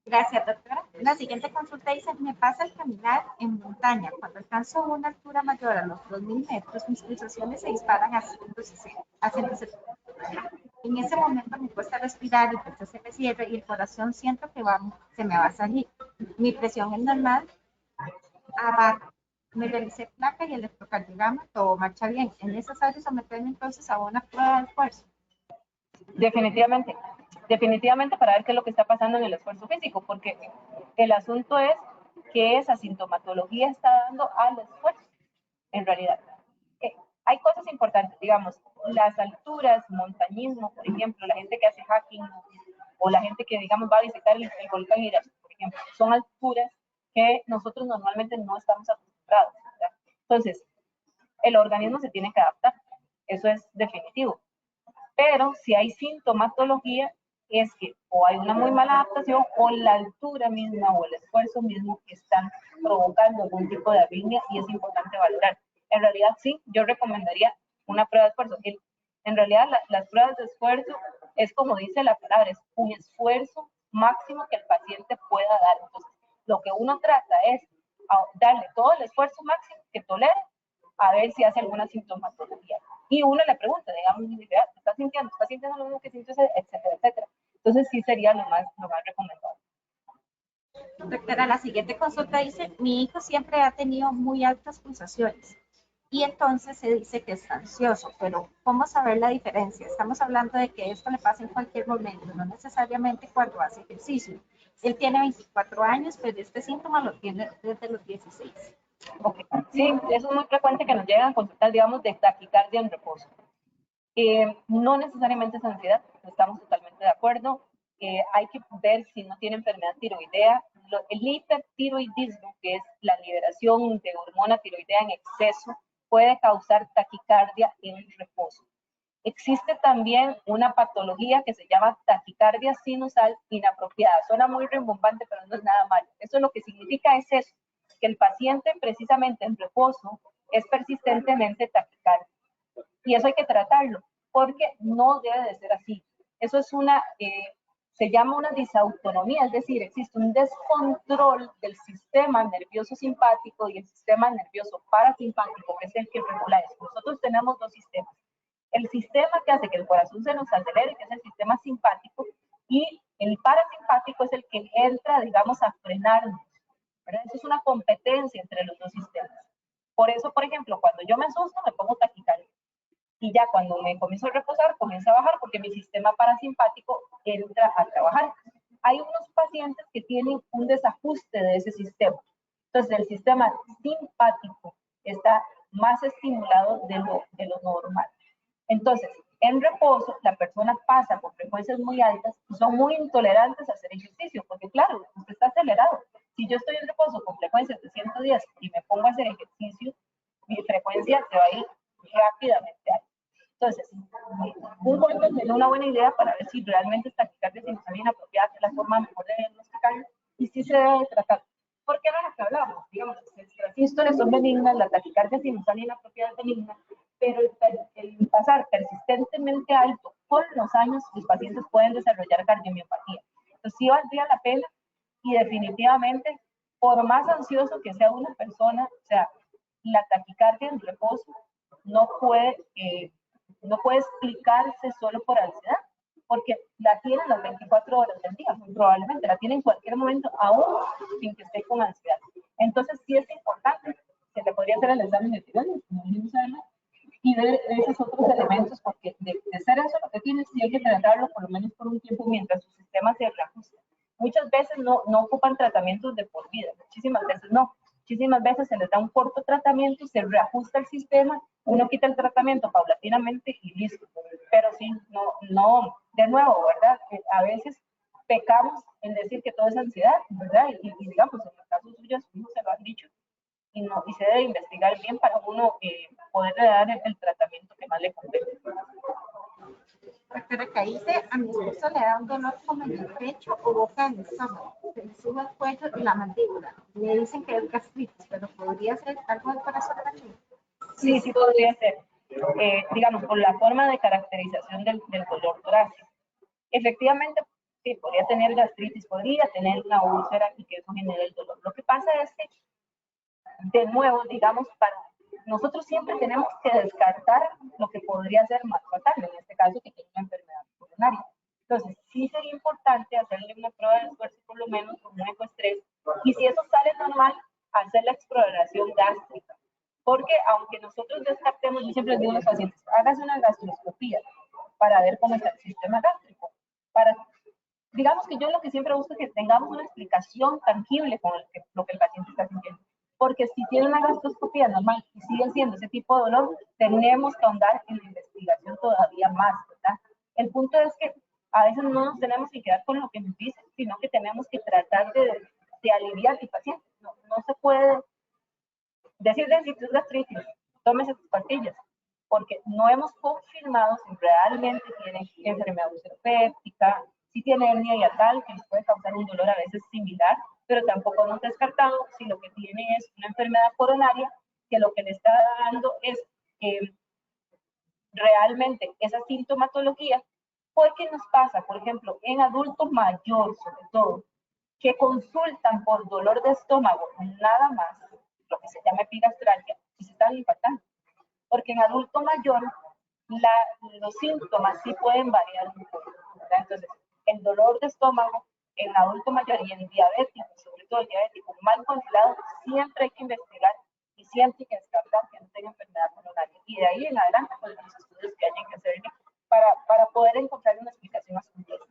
Gracias, doctora. La siguiente consulta dice: me pasa al caminar en montaña. Cuando alcanzo una altura mayor a los 2000 metros, mis pulsaciones se disparan a 160. En ese momento me cuesta respirar, el pecho se me cierra y el corazón siento que se me va a salir. Mi presión es normal, abajo. Me realicé placa y electrocardiograma, todo marcha bien. ¿Es necesario someterme entonces a una prueba de esfuerzo? Definitivamente, definitivamente para ver qué es lo que está pasando en el esfuerzo físico, porque el asunto es que esa sintomatología está dando al esfuerzo, en realidad. Hay cosas importantes, digamos, las alturas, montañismo, por ejemplo, la gente que hace hiking o la gente que, digamos, va a visitar el volcán Irache, por ejemplo, son alturas que nosotros normalmente no estamos acostumbrados, ¿verdad? Entonces, el organismo se tiene que adaptar, eso es definitivo. Pero si hay sintomatología, es que o hay una muy mala adaptación o la altura misma o el esfuerzo mismo que están provocando algún tipo de arritmia y es importante valorar. En realidad sí, yo recomendaría una prueba de esfuerzo. En realidad las pruebas de esfuerzo es como dice la palabra, es un esfuerzo máximo que el paciente pueda dar. Entonces, lo que uno trata es darle todo el esfuerzo máximo que tolere, a ver si hace alguna sintomatología. Y uno le pregunta, digamos, ¿estás sintiendo lo mismo que sientes, etcétera, etcétera? Entonces sí sería lo más recomendable. Doctora, la siguiente consulta dice, mi hijo siempre ha tenido muy altas pulsaciones y entonces se dice que está ansioso, pero ¿cómo saber la diferencia? Estamos hablando de que esto le pasa en cualquier momento, no necesariamente cuando hace ejercicio. Él tiene 24 años, pero este síntoma lo tiene desde los 16. Okay. Sí, eso es muy frecuente que nos llegan a consultar, digamos, de taquicardia en reposo. No necesariamente es ansiedad, estamos totalmente de acuerdo. Hay que ver si no tiene enfermedad tiroidea. El hipertiroidismo, que es la liberación de hormona tiroidea en exceso, puede causar taquicardia en reposo. Existe también una patología que se llama taquicardia sinusal inapropiada. Suena muy rimbombante, pero no es nada malo. Eso lo que significa es eso, que el paciente precisamente en reposo es persistentemente taquicárdico. Y eso hay que tratarlo, porque no debe de ser así. Eso es se llama una disautonomía, es decir, existe un descontrol del sistema nervioso simpático y el sistema nervioso parasimpático, que es el que regula eso. Nosotros tenemos dos sistemas. El sistema que hace que el corazón se nos acelere, que es el sistema simpático, y el parasimpático es el que entra, digamos, a frenarnos, ¿verdad? Eso es una competencia entre los dos sistemas. Por eso, por ejemplo, cuando yo me asusto, me pongo taquicardia. Y ya cuando me comienzo a reposar, comienza a bajar porque mi sistema parasimpático entra a trabajar. Hay unos pacientes que tienen un desajuste de ese sistema. Entonces, el sistema simpático está más estimulado de lo normal. Entonces, en reposo, la persona pasa por frecuencias muy altas y son muy intolerantes a hacer ejercicio, porque claro, usted está acelerado. Si yo estoy en reposo con frecuencias de 110 y me pongo a hacer ejercicio, mi frecuencia se va a ir rápidamente alta. Entonces, un golpe sería una buena idea para ver si realmente esta taquicardia sinusal inapropiada es la forma mejor de diagnosticarlo y si se debe tratar. Porque era lo que hablábamos, digamos, las sístoles son benignas, la taquicardia sinusal inapropiada es benigna, pero el pasar persistentemente alto con los años, los pacientes pueden desarrollar cardiomiopatía. Entonces, sí valdría la pena y definitivamente, por más ansioso que sea una persona, o sea, la taquicardia en reposo no puede explicarse solo por ansiedad, porque la tienen las 24 horas del día, muy probablemente la tienen en cualquier momento, aún sin que esté con ansiedad. Entonces, sí es importante, se le podría hacer el examen de tiroides, como dijimos además, y ver esos otros elementos, porque de ser eso lo que tiene, sí hay que tratarlo por lo menos por un tiempo mientras su sistema se reajusta. Muchas veces no ocupan tratamientos de por vida, muchísimas veces no. Muchísimas veces se les da un corto tratamiento, se reajusta el sistema, uno quita el tratamiento paulatinamente y listo. Pero sí, no, de nuevo, ¿verdad? A veces pecamos en decir que todo es ansiedad, ¿verdad? Y digamos, en el caso suyo, su hijo se lo han dicho, y se debe investigar bien para uno poderle dar el tratamiento que más le conviene. Doctora, que dice, a mi esposo le da un dolor como en el pecho o boca del estómago, se le sube el cuello y la mandíbula. Le dicen que es gastritis, pero podría ser algo del corazón también. Sí podría ser. Digamos, por la forma de caracterización del dolor torácico. Efectivamente, sí, podría tener gastritis, podría tener una úlcera y que eso genere el dolor. Lo que pasa es que, de nuevo, digamos, nosotros siempre tenemos que descartar lo que podría ser más fatal, en este caso que tiene una enfermedad coronaria. Entonces, sí sería importante hacerle una prueba de esfuerzo, por lo menos con un ecoestrés, y si eso sale normal, hacer la exploración gástrica. Porque aunque nosotros descartemos, yo siempre les digo a los pacientes, hágase una gastroscopía para ver cómo está el sistema gástrico. Digamos que yo lo que siempre busco es que tengamos una explicación tangible con lo que el paciente está sintiendo. Porque si tiene una gastroscopía normal y sigue siendo ese tipo de dolor, tenemos que ahondar en la investigación todavía más, ¿verdad? El punto es que a veces no nos tenemos que quedar con lo que nos dicen, sino que tenemos que tratar de aliviar al paciente. No se puede decirle si es gastritis, tómese sus pastillas, porque no hemos confirmado si realmente tiene enfermedad ulceropéptica, si tiene hernia hiatal, que les puede causar un dolor a veces similar, pero tampoco hemos descartado si lo que tiene es una enfermedad coronaria, que lo que le está dando es realmente esa sintomatología, porque nos pasa, por ejemplo, en adultos mayores sobre todo, que consultan por dolor de estómago, nada más, lo que se llama epigastralgia, y se están infartando. Porque en adulto mayor, los síntomas sí pueden variar un poco, ¿verdad? Entonces, el dolor de estómago en adulto mayor y en diabético, sobre todo el diabético mal controlado, siempre hay que investigar y siempre hay que descartar que no tenga enfermedad coronaria. Y de ahí en adelante, pues los estudios que hayan que hacer para poder encontrar una explicación más completa.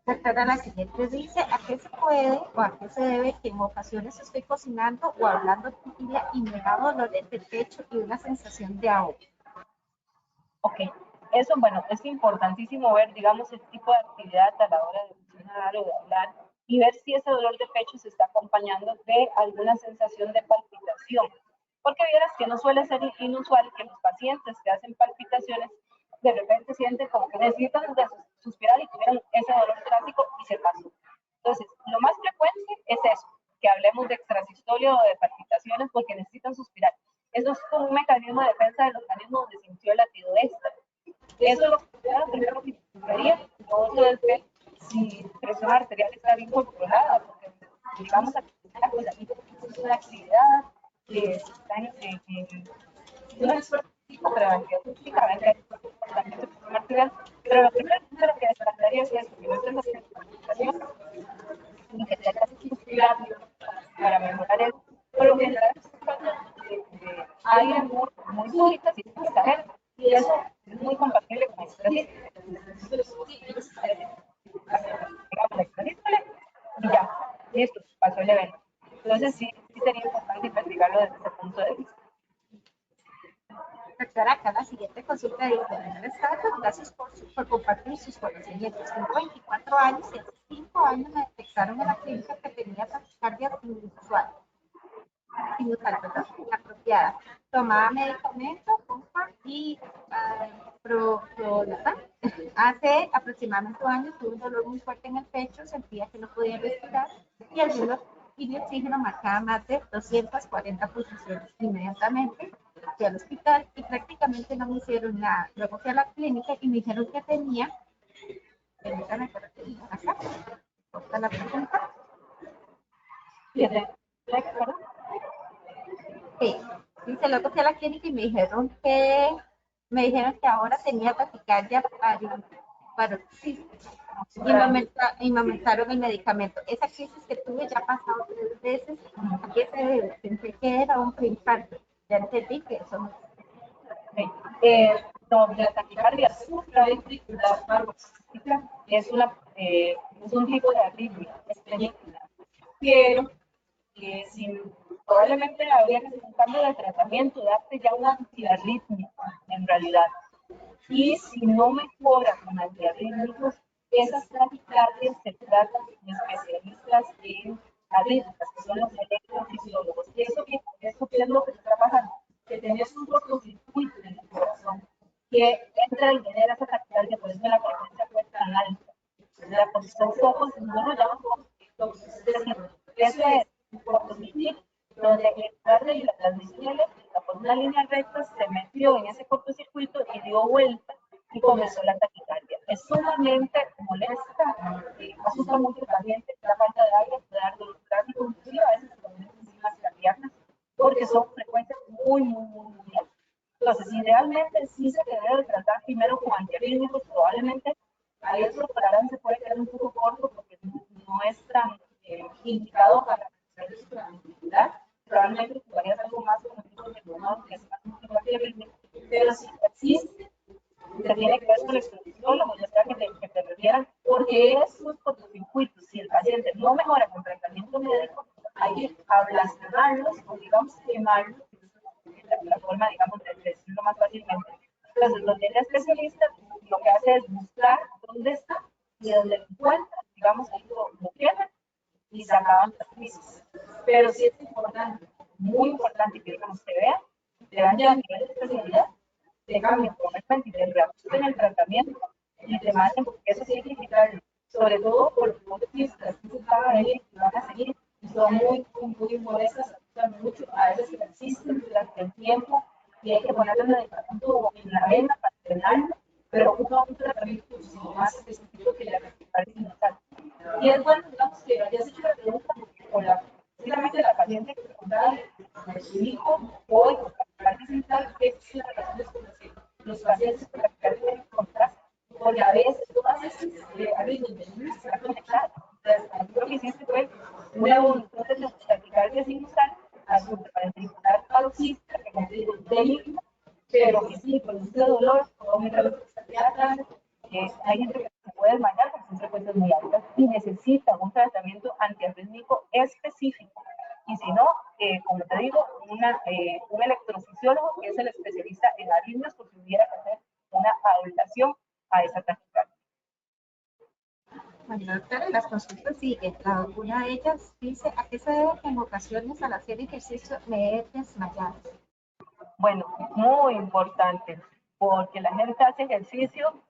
Doctora, la siguiente dice, ¿a qué se puede o a qué se debe que en ocasiones estoy cocinando o hablando tranquila y me da dolores del pecho y una sensación de ahogo? Ok, eso, bueno, es importantísimo ver, digamos, el tipo de actividad a la hora de cocinar o de hablar y ver si ese dolor de pecho se está acompañando de alguna sensación de palpitación. Porque vieras que no suele ser inusual que los pacientes que hacen palpitaciones de repente sienten como que necesitan suspirar y tuvieron ese dolor torácico y se pasó. Entonces, lo más frecuente es eso, que hablemos de extrasistolia o de palpitaciones porque necesitan suspirar. Eso es como un mecanismo de defensa del organismo donde sintió el latido extra. Eso es lo primero que haría. Lo otro es ver si presión arterial está bien controlada, porque digamos que es una actividad que está en no es tipo, pero científicamente es importante presión arterial. Pero lo primero que descartaría es eso, que no estés haciendo palpitación y que tengas que suspirar para mejorar eso. Por lo general, de aire muy súbitas y exageras. Y eso es muy compatible con la extrasístole. Digamos la extrasístole y ya, listo, pasó el evento. Entonces sí sería importante investigarlo desde ese punto de vista. Doctora, acá la siguiente consulta dice, buenas tardes, gracias por compartir sus conocimientos. Tengo 24 años y hace 5 años me detectaron en la clínica que tenía taquicardia inusual, inapropiada. Tomaba medicamento, y prolazán. Hace aproximadamente un año tuve un dolor muy fuerte en el pecho, sentía que no podía respirar y el reloj y oxígeno marcaba más de 240 pulsaciones. Inmediatamente fui al hospital y prácticamente no me hicieron nada. Luego fui a la clínica y me dijeron que tenía, permítame, acá, corta la pregunta. Sí, dice, luego fui a la clínica y me dijeron que ahora tenía taquicardia paroxística y me aumentaron el medicamento. Esa crisis que tuve ya ha pasado 3 veces. ¿A qué se debe? Pensé que era un preinfarto. Ya entendí que eso no es. No, la taquicardia paroxística es un tipo de arritmia, es benigna, pero probablemente habría que hacer un cambio de tratamiento, darte ya un antiarrítmico en realidad. Y si no mejora con antiarrítmicos, esas taquicardias se tratan de especialistas en arritmias, que son los electrofisiólogos. ¿Y eso qué es lo que está pasando? Que tenés un cortocircuito en el corazón que entra y genera esa taquicardia, por eso la frecuencia fue tan alta. La posición focos no lo llaman como, es decir, eso es un cortocircuito donde el cardio y la transmisión eléctrica por una línea recta se metió en ese cortocircuito y dio vuelta y comenzó la taquicardia. Es sumamente molesta, asusta mucho al paciente, la falta de aire, puede dar dolor crónico, inclusive a veces con enzimas cardíacas, porque son frecuencias muy altas. Entonces, idealmente sí se debe tratar primero con antiarrítmicos, probablemente ahí el propalarán se puede quedar un poco corto porque no es tan indicado para realizar su tranquilidad. Probablemente jugarías algo más con el tipo de neumonía, que es más antiarrítmico, pero si existe, se tiene que ver con el extrasistólogo, ya sea que te refieran, porque esos cortocircuitos, si el paciente no mejora con tratamiento médico, hay que ablacionarlos o digamos quemarlos, la forma, digamos, de decirlo más fácilmente. Entonces, donde el especialista lo que hace es buscar dónde está y donde lo encuentra, digamos, ahí lo queman y se acaban las crisis. Pero sí es importante, muy importante que digamos, se vea, te dan ya a nivel de especialidad, te cambien probablemente y te reajusten el tratamiento y te manden, porque eso sí hay que quitarlo, sobre todo por los motocistas que están ahí y van a seguir y son muy molestas, asustan mucho, a veces persisten durante el tiempo y hay que ponerle el medicamento en la vena para frenarlo, pero ocupa un tratamiento muchísimo más específico que la parálisis mental. Y es bueno, digamos, que hayas hecho la pregunta por precisamente la paciente que preguntaba de su hijo hoy, parálisis mental, qué son las relaciones con los pacientes con la que tienen que encontrar, porque a veces todas esas arritmias de niños se van conectadas. Entonces, lo que hiciste fue una evolución de taquicardia sinusal a supraventricular paroxística, que como digo, benigna, pero que sí produce dolor, aumenta la velocidad. Hay gente que se puede desmayar porque son frecuencias muy altas y necesita un tratamiento antiarrítmico específico. Y si no, como te digo, un electrofisiólogo que es el especialista en arritmias, porque hubiera que hacer una adaptación a esa taquicardia. Bueno, doctora, las consultas siguen. Una de ellas dice, ¿a qué se debe que en ocasiones al hacer ejercicio me he desmayado? Bueno, muy importante, porque la gente hace ejercicio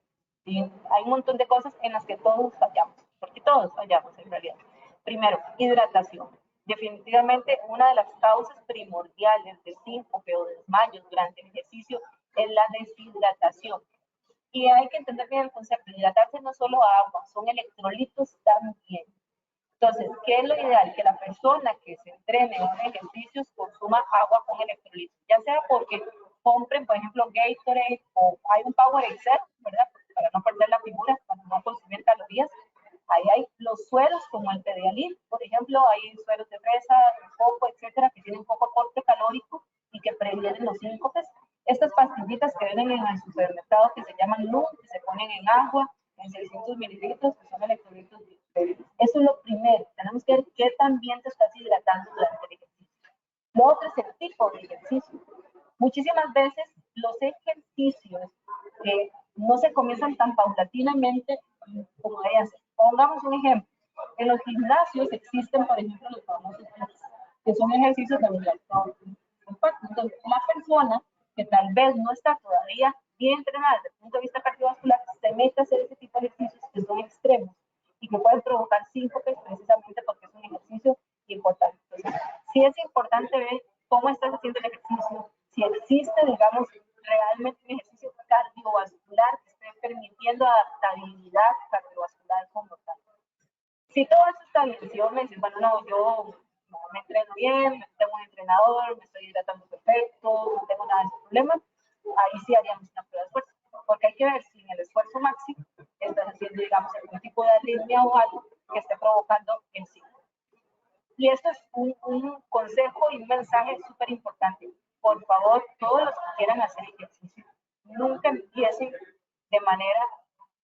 y hay un montón de cosas en las que todos fallamos, porque todos fallamos en realidad. Primero, hidratación. Definitivamente una de las causas primordiales de síncope o desmayos durante el ejercicio es la deshidratación. Y hay que entender bien el concepto, hidratarse no es solo agua, son electrolitos también. Entonces, ¿qué es lo ideal? Que la persona que se entrene en ejercicios consuma agua con electrolitos, ya sea porque compren, por ejemplo, Gatorade o hay un Power Excel, ¿verdad? Para no perder la figura, para no consumir calorías. Ahí hay los sueros como el Pedialyte, por ejemplo, hay sueros de fresa, de coco, etcétera, que tienen poco aporte calórico y que previenen los síncopes. Estas pastillitas que venden en el supermercado que se llaman LUM, que se ponen en agua, en 600 mililitros, que son electrolitos. Eso es lo primero. Tenemos que ver qué tan bien te estás hidratando durante el ejercicio. Lo otro es el tipo de ejercicio. Muchísimas veces los ejercicios no se comienzan tan paulatinamente como deberían ser. Pongamos un ejemplo. En los gimnasios existen, por ejemplo, los famosos HIIT, que son ejercicios de habilidad. Entonces, la persona que tal vez no está todavía bien entrenada desde el punto de vista cardiovascular se mete a hacer ese tipo de ejercicios que son extremos y que pueden provocar síncopes precisamente porque es un ejercicio importante. Entonces, sí es importante ver cómo estás haciendo el ejercicio, si existe, digamos, realmente un ejercicio cardiovascular que esté permitiendo adaptabilidad cardiovascular como tal. Si todo eso está bien, si vos me dices, bueno, no, yo me entreno bien, tengo un entrenador, me estoy hidratando perfecto, no tengo nada de ese problema, ahí sí haríamos una prueba de esfuerzo, porque hay que ver si en el esfuerzo máximo estás haciendo, digamos, algún tipo de arritmia o algo que esté provocando el síndrome. Y esto es un consejo y un mensaje súper importante. Por favor, todos los que quieran hacer ejercicio, nunca empiecen de manera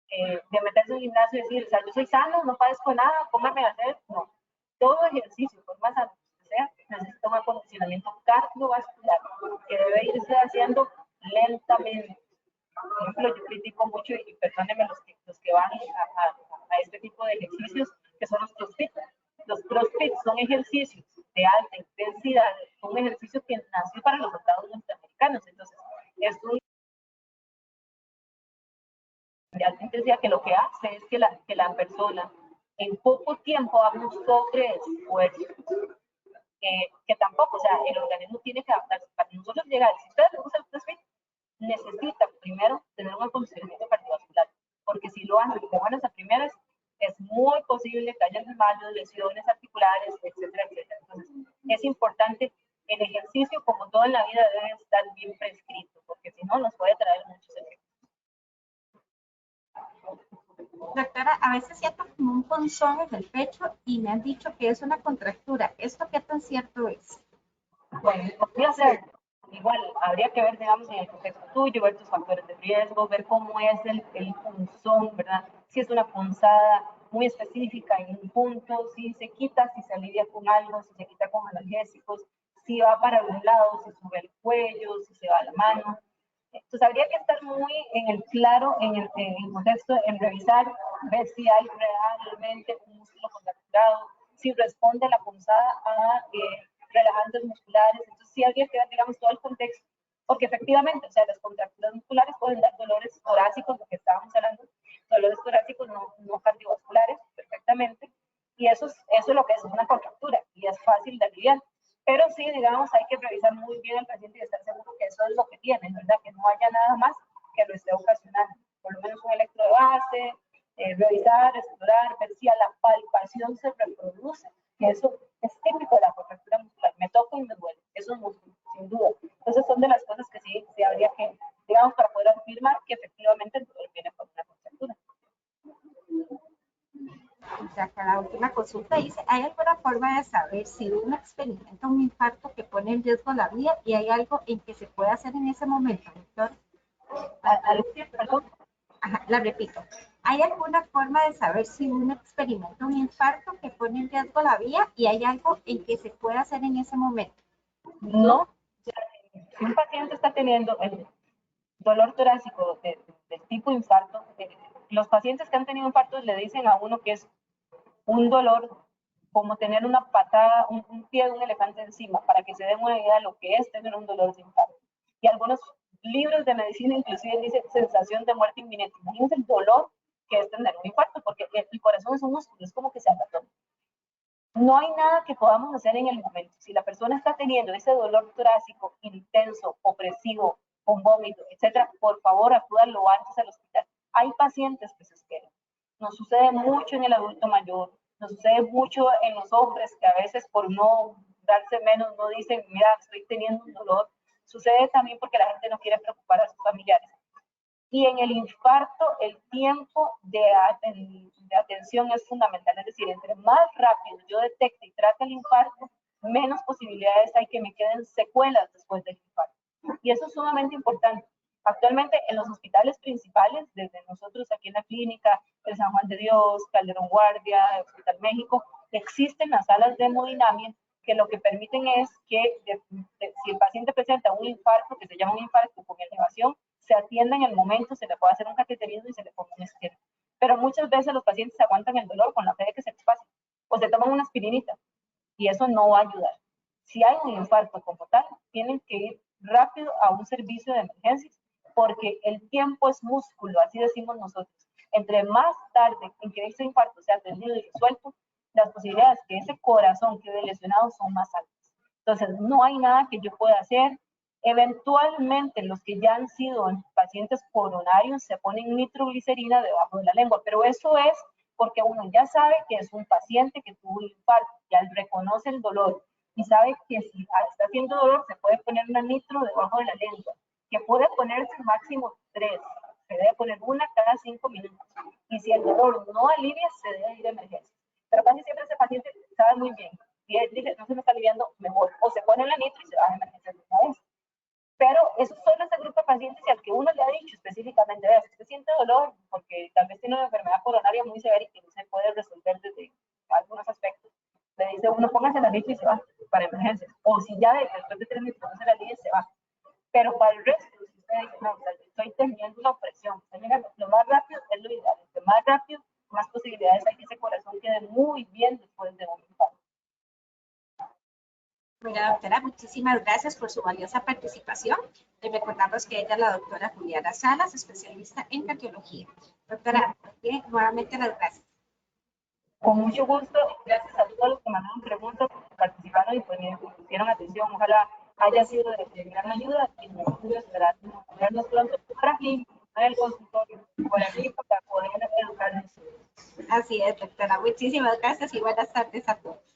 de meterse en un gimnasio y decir, o sea, yo soy sano, no padezco nada, póngame a hacer. No. Todo ejercicio, por más sano que sea, necesita un acondicionamiento cardiovascular que debe irse haciendo lentamente. Por ejemplo, yo critico mucho, y perdónenme los que van a este tipo de ejercicios, que son los CrossFit. Los CrossFit son ejercicios de alta intensidad, un ejercicio que nació para los soldados norteamericanos. Entonces, es un de alta intensidad que lo que hace es que la persona en poco tiempo haga un sobreesfuerzo. Que tampoco, o sea, el organismo tiene que adaptarse. Para nosotros llegar, si ustedes les gusta el CrossFit, necesitan primero tener un acondicionamiento cardiovascular, porque si lo hacen de buenas a primeras, es muy posible que haya desmayos, lesiones articulares, etcétera, etcétera. Entonces, es importante, el ejercicio, como todo en la vida, debe estar bien prescrito, porque si no, nos puede traer muchos efectos. Doctora, a veces siento como un punzón en el pecho y me han dicho que es una contractura. ¿Esto qué tan cierto es? Bueno, podría ser. Igual, habría que ver, digamos, en el contexto tuyo, ver tus factores de riesgo, ver cómo es el punzón, ¿verdad? Si es una punzada muy específica en un punto, si se quita, si se alivia con algo, si se quita con analgésicos, si va para algún lado, si sube el cuello, si se va a la mano. Entonces, habría que estar muy en el claro, en el contexto, en revisar, ver si hay realmente un músculo contracturado, si responde la punzada a relajantes musculares. Entonces, sí habría que ver, digamos, todo el contexto, porque efectivamente, o sea, las contracturas musculares pueden dar dolores torácicos, lo que estábamos hablando, dolores torácicos no cardiovasculares, perfectamente, y eso es lo que es una contractura, y es fácil de aliviar. Pero sí, digamos, hay que revisar muy bien al paciente y estar seguro que eso es lo que tiene, ¿verdad? Que no haya nada más que lo esté ocasionando. Por revisar, explorar, ver si a la palpación se reproduce, que eso es típico de la contractura muscular. Me toco y me duele, eso es músculo, sin duda. Entonces son de las cosas que sí habría que, digamos, para poder afirmar que efectivamente el dolor viene por una contractura. Ya que la última consulta dice, ¿hay alguna forma de saber si uno experimenta un infarto que pone en riesgo la vida y hay algo en que se puede hacer en ese momento, doctor? Perdón. Ajá, la repito. ¿Hay alguna forma de saber si uno experimenta un infarto que pone en riesgo la vida y hay algo en que se puede hacer en ese momento? No. Si un paciente está teniendo el dolor torácico del tipo infarto, los pacientes que han tenido infartos le dicen a uno que es un dolor como tener una patada, un pie de un elefante encima, para que se den una idea de lo que es tener un dolor de infarto. Y algunos libros de medicina inclusive dicen sensación de muerte inminente. Imagínense el dolor que es tener un infarto, porque el corazón es un músculo, es como que se aplató. No hay nada que podamos hacer en el momento. Si la persona está teniendo ese dolor torácico intenso, opresivo, con vómito, etcétera, por favor acudan lo antes al hospital. Hay pacientes que se esperan. Nos sucede mucho en el adulto mayor, nos sucede mucho en los hombres que a veces por no darse menos no dicen, mira, estoy teniendo un dolor. Sucede también porque la gente no quiere preocupar a sus familiares. Y en el infarto, el tiempo de atención es fundamental. Es decir, entre más rápido yo detecte y trate el infarto, menos posibilidades hay que me queden secuelas después del infarto. Y eso es sumamente importante. Actualmente en los hospitales principales, desde nosotros aquí en la clínica, el San Juan de Dios, Calderón Guardia, Hospital México, existen las salas de hemodinamia que lo que permiten es que si el paciente presenta un infarto, que se llama un infarto con elevación, se atienda en el momento, se le puede hacer un cateterismo y se le pone un esquema. Pero muchas veces los pacientes aguantan el dolor con la fe de que se les pase, o se toman una aspirinita, y eso no va a ayudar. Si hay un infarto como tal, tienen que ir rápido a un servicio de emergencias, porque el tiempo es músculo, así decimos nosotros. Entre más tarde en que ese infarto sea atendido y resuelto, las posibilidades de que ese corazón quede lesionado son más altas. Entonces, no hay nada que yo pueda hacer. Eventualmente, los que ya han sido pacientes coronarios se ponen nitroglicerina debajo de la lengua, pero eso es porque uno ya sabe que es un paciente que tuvo un infarto, ya reconoce el dolor y sabe que si está haciendo dolor se puede poner una nitro debajo de la lengua, que puede ponerse máximo 3, se debe poner una cada 5 minutos. Y si el dolor no alivia, se debe ir a emergencia. Pero casi siempre ese paciente sabe muy bien y él dice, no se me está aliviando, mejor. O se pone la nitro y se va a emergencia de una vez. Pero eso solo es el grupo de pacientes y al que uno le ha dicho específicamente, vea, si usted siente dolor, porque tal vez tiene una enfermedad coronaria muy severa y que no se puede resolver desde algunos aspectos, le dice uno, póngase la nitro y se va para emergencias. O si ya después de 3 minutos no se la alivia, se va. Pero para el resto, si usted dice, no, estoy teniendo una opresión, lo más rápido es lo ideal. Lo más rápido, más posibilidades hay que ese corazón quede muy bien después de un infarto. Mira, doctora, muchísimas gracias por su valiosa participación. Le recordamos que ella es la doctora Juliana Salas, especialista en cardiología. Doctora, nuevamente las gracias. Con mucho gusto, gracias a todos los que mandaron preguntas, participaron y pues me pusieron atención. Ojalá haya sido de gran ayuda y nosotros esperamos vernos pronto por aquí, en el consultorio, por aquí para poder educarnos. Así es, doctora. Muchísimas gracias y buenas tardes a todos.